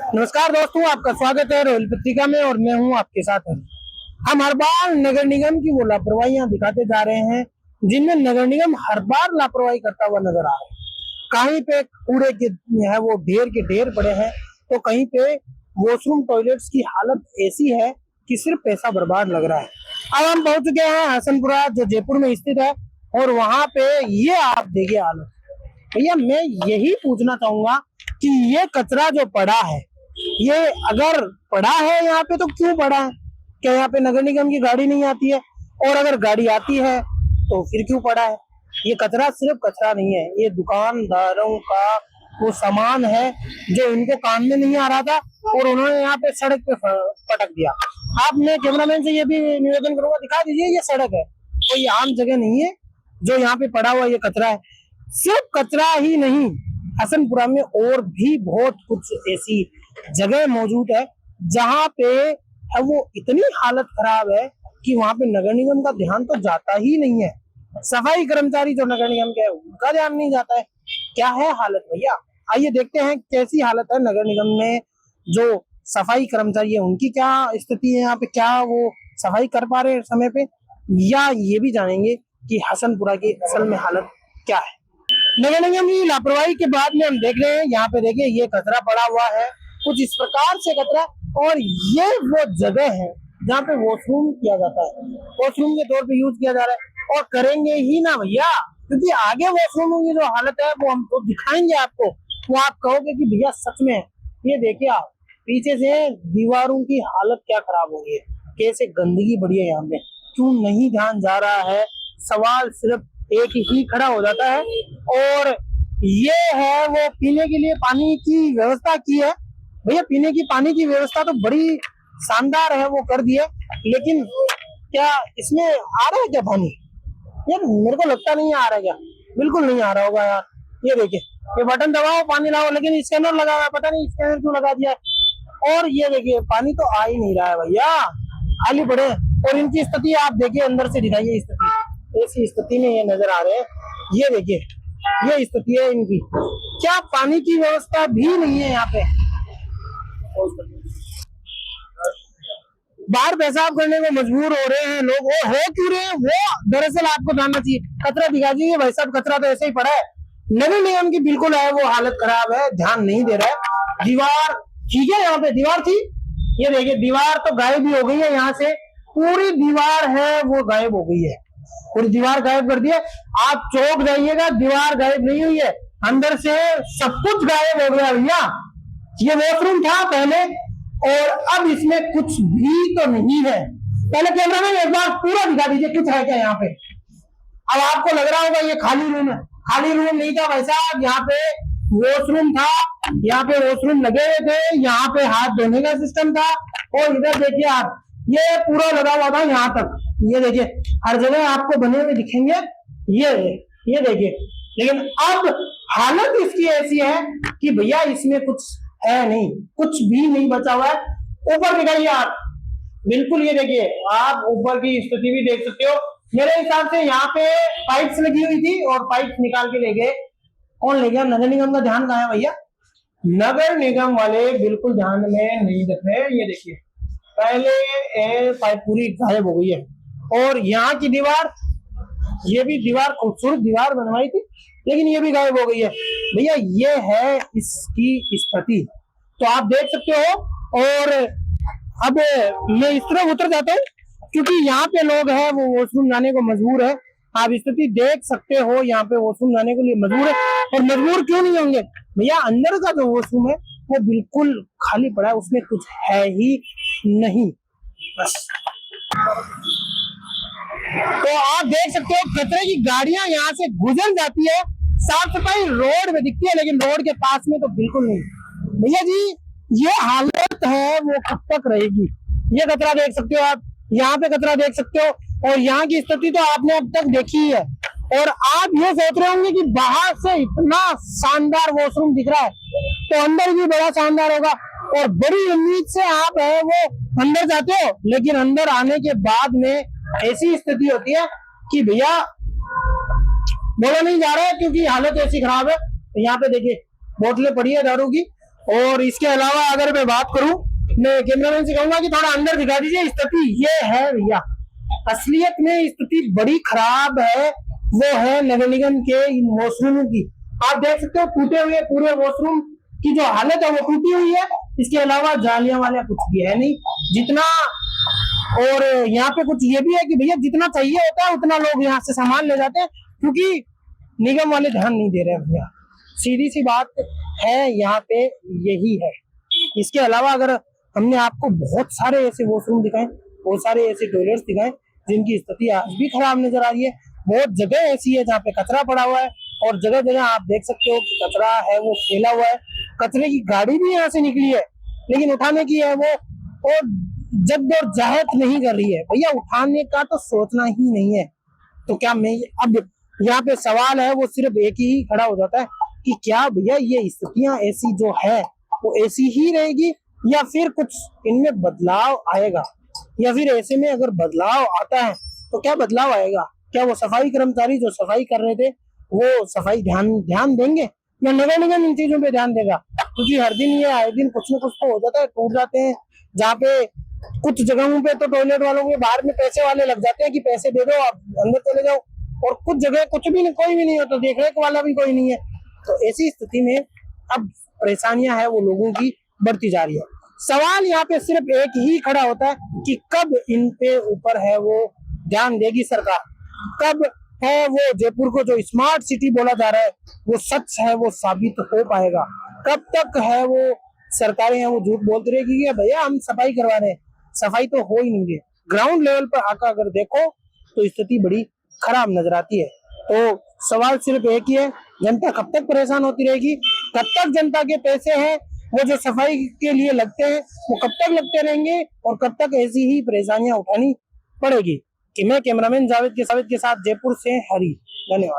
नमस्कार दोस्तों, आपका स्वागत है रोयल पत्रिका में और मैं हूं आपके साथ हूं। हम हर बार नगर निगम की वो लापरवाहियां दिखाते जा रहे हैं जिनमें नगर निगम हर बार लापरवाही करता हुआ नजर आ रहा है। कहीं पे कूड़े के है वो ढेर के ढेर पड़े हैं, तो कहीं पे वॉशरूम टॉयलेट्स की हालत ऐसी है कि सिर्फ पैसा बर्बाद लग रहा है। अब हम पहुंच चुके हैं हसनपुरा, जो जयपुर में स्थित है, और वहां पे ये आप देखिए हालत। भैया मैं यही पूछना चाहूंगा कि ये कचरा जो पड़ा है, ये अगर पड़ा है यहाँ पे तो क्यों पड़ा है? क्या यहाँ पे नगर निगम की गाड़ी नहीं आती है? और अगर गाड़ी आती है तो फिर क्यों पड़ा है? ये कचरा सिर्फ कचरा नहीं है, ये दुकानदारों का वो सामान है जो इनको काम में नहीं आ रहा था और उन्होंने यहाँ पे सड़क पे पटक दिया। आपने कैमरामैन से ये भी निवेदन करूंगा, दिखा दीजिए ये सड़क है, कोई आम जगह नहीं है जो यहाँ पे पड़ा हुआ ये कचरा है। सिर्फ कचरा ही नहीं, हसनपुरा में और भी बहुत कुछ ऐसी जगह मौजूद है जहाँ पे वो इतनी हालत खराब है कि वहां पे नगर निगम का ध्यान तो जाता ही नहीं है। सफाई कर्मचारी जो नगर निगम के है उनका ध्यान नहीं जाता है। क्या है हालत भैया? आइए देखते हैं कैसी हालत है नगर निगम में। जो सफाई कर्मचारी है उनकी क्या स्थिति है यहाँ पे, क्या वो सफाई कर पा रहे हैं समय पे, या ये भी जानेंगे कि हसनपुरा की असल में हालत क्या है। नगर निगम की लापरवाही के बाद में हम देख रहे हैं यहाँ पे, देखिए ये कचरा पड़ा हुआ है कुछ इस प्रकार से कचरा, और ये वो जगह है जहाँ पे वॉशरूम किया जाता है, वॉशरूम के तौर पे यूज किया जा रहा है। और करेंगे ही ना भैया, क्योंकि आगे वॉशरूम की जो हालत है वो हम तो दिखाएंगे आपको, वो आप कहोगे कि भैया सच में है। ये देखिए आप पीछे से दीवारों की हालत क्या खराब हो गई है, कैसे गंदगी बढ़ी है यहाँ पे, क्यों नहीं ध्यान जा रहा है? सवाल सिर्फ एक ही खड़ा हो जाता है। और ये है वो पीने के लिए पानी की व्यवस्था की है भैया, पीने की पानी की व्यवस्था तो बड़ी शानदार है, वो कर दिए, लेकिन क्या इसमें आ रहा है क्या पानी? यार मेरे को लगता नहीं आ रहा है, क्या बिल्कुल नहीं आ रहा होगा यार। ये देखिए, ये बटन दबाओ पानी लाओ, लेकिन स्कैनर लगा हुआ है, पता नहीं स्कैनर क्यों लगा दिया है। और ये देखिए पानी तो आ ही नहीं रहा है भैया, खाली पड़े। और इनकी स्थिति आप देखिए, अंदर से दिखाइए स्थिति, ऐसी स्थिति में ये नजर आ रहे हैं। ये देखिए ये स्थिति है इनकी, क्या पानी की व्यवस्था भी नहीं है यहाँ पे। बाहर पेशाब करने को मजबूर हो रहे हैं लोग, वो हो क्यों रहे हैं? वो दरअसल आपको जानना चाहिए। कचरा दिखा दीजिए भाई साहब, कचरा तो ऐसे ही पड़ा है। नगर निगम की बिल्कुल है वो हालत खराब है, ध्यान नहीं दे रहा है। दीवार ठीक है, यहाँ पे दीवार थी, ये देखिए दीवार तो गायब ही हो गई है। यहाँ से पूरी दीवार है वो गायब हो गई है, पूरी दीवार गायब कर दी है। आप चौक जाइएगा, दीवार गायब नहीं हुई है, अंदर से सब कुछ गायब हो गया भैया। ये वॉशरूम था पहले, और अब इसमें कुछ भी तो नहीं है। पहले कैमरा में एक बार पूरा दिखा दीजिए कुछ है क्या यहाँ पे। अब आपको लग रहा होगा ये खाली रूम है, खाली रूम नहीं था भाई साहब, यहाँ पे वॉशरूम था, यहाँ पे वॉशरूम लगे हुए थे, यहाँ पे हाथ धोने का सिस्टम था। और इधर देखिए आप, ये पूरा लगा हुआ था यहाँ तक, ये देखिए हर जगह आपको बने हुए दिखेंगे, ये देखिए। लेकिन अब हालत इसकी ऐसी है कि भैया इसमें कुछ है नहीं, कुछ भी नहीं बचा हुआ है। ऊपर दिखाइए आप, बिल्कुल ये देखिए आप ऊपर की स्थिति भी देख सकते हो। मेरे हिसाब से यहाँ पे पाइप्स लगी हुई थी और पाइप निकाल के ले गए। कौन ले गया? नगर निगम का ध्यान कहाँ है भैया? नगर निगम वाले बिल्कुल ध्यान में नहीं रख रहे। ये देखिए पहले पाइप पूरी गायब हो गई है, और यहाँ की दीवार, ये भी दीवार खूबसूरत दीवार बनवाई थी, लेकिन ये भी गायब हो गई है भैया। ये है इसकी स्थिति, तो आप देख सकते हो। और अब मैं इस तरफ उतर जाता हूँ क्योंकि यहाँ पे लोग हैं वो वॉशरूम जाने को मजबूर है। आप स्थिति देख सकते हो, यहाँ पे वॉशरूम जाने के लिए मजबूर है। और मजबूर क्यों नहीं होंगे भैया? अंदर का जो वॉशरूम है वो बिल्कुल खाली पड़ा है, उसमें कुछ है ही नहीं बस। तो आप देख सकते हो कचरे की गाड़ियां यहाँ से गुजर जाती है, साफ सफाई रोड में दिखती है, लेकिन रोड के पास में तो बिल्कुल नहीं। भैया जी ये हालत है वो कब तक रहेगी? ये कचरा देख सकते हो आप, यहाँ पे कचरा देख सकते हो, और यहाँ की स्थिति तो आपने अब तक देखी है। और आप ये सोच रहे होंगे कि बाहर से इतना शानदार वॉशरूम दिख रहा है तो अंदर भी बड़ा शानदार होगा, और बड़ी उम्मीद से आप है वो अंदर जाते हो, लेकिन अंदर आने के बाद में ऐसी स्थिति होती है कि भैया बोला नहीं जा रहा है क्योंकि हालत ऐसी खराब है। यहाँ पे देखिए बोतलें पड़ी है दारू की, और इसके अलावा अगर मैं बात करूं, मैं कैमरामैन से कहूंगा कि थोड़ा अंदर दिखा दीजिए। स्थिति ये है भैया, असलियत में स्थिति बड़ी खराब है। वो है नगर निगम के इन वॉशरूमों की। आप देख सकते हो टूटे हुए पूरे वॉशरूम की जो हालत है वो टूटी हुई है। इसके अलावा जालियां वाले कुछ भी है नहीं जितना। और यहाँ पे कुछ ये भी है कि भैया जितना चाहिए होता है उतना लोग यहाँ से सामान ले जाते हैं, क्योंकि निगम वाले ध्यान नहीं दे रहे हैं भैया। सीधी सी बात है यहाँ पे यही है। इसके अलावा अगर हमने आपको बहुत सारे ऐसे वॉशरूम दिखाए, बहुत सारे ऐसे टॉयलेट्स दिखाए जिनकी स्थिति आज भी खराब नजर आ रही है। बहुत जगह ऐसी है जहाँ पे कचरा पड़ा हुआ है, और जगह जगह आप देख सकते हो कि कचरा है वो फैला हुआ है। कचरे की गाड़ी भी यहाँ से निकली है, लेकिन उठाने की है वो और जद्दोजहद नहीं कर रही है भैया। उठाने का तो सोचना ही नहीं है। तो क्या मैं अब यहाँ पे सवाल है वो सिर्फ एक ही खड़ा हो जाता है कि क्या भैया ये स्थितियां ऐसी जो है वो ऐसी ही रहेगी, या फिर कुछ इनमें बदलाव आएगा, या फिर ऐसे में अगर बदलाव आता है तो क्या बदलाव आएगा? क्या वो सफाई कर्मचारी जो सफाई कर रहे थे वो सफाई ध्यान देंगे, या नगर निगम इन चीजों पे ध्यान देगा? क्योंकि हर दिन ये आए दिन कुछ न कुछ तो हो जाता है, टूट जाते हैं। जहाँ पे कुछ जगहों पे तो टॉयलेट वालों के बाहर में पैसे वाले लग जाते हैं कि पैसे दे दो आप अंदर चले जाओ, और कुछ जगह कुछ भी नहीं, कोई भी नहीं होता, देख रेख वाला भी कोई नहीं है। तो ऐसी स्थिति में अब परेशानियां है वो लोगों की बढ़ती जा रही है। सवाल यहाँ पे सिर्फ एक ही खड़ा होता है कि कब इन पे ऊपर है वो ध्यान देगी सरकार, कब है वो जयपुर को जो स्मार्ट सिटी बोला जा रहा है वो सच है वो साबित हो पाएगा, कब तक है वो सरकारें हैं वो झूठ बोलती रहेगी कि भैया हम सफाई करवा रहे हैं। सफाई तो हो ही नहीं रही। ग्राउंड लेवल पर आकर अगर देखो तो स्थिति बड़ी खराब नजर आती है। तो सवाल सिर्फ एक ही है, जनता कब तक परेशान होती रहेगी? कब तक जनता के पैसे हैं वो जो सफाई के लिए लगते हैं वो कब तक लगते रहेंगे, और कब तक ऐसी ही परेशानियां उठानी पड़ेगी? कि मैं कैमरामैन जावेद के साथ जयपुर से हरी। धन्यवाद।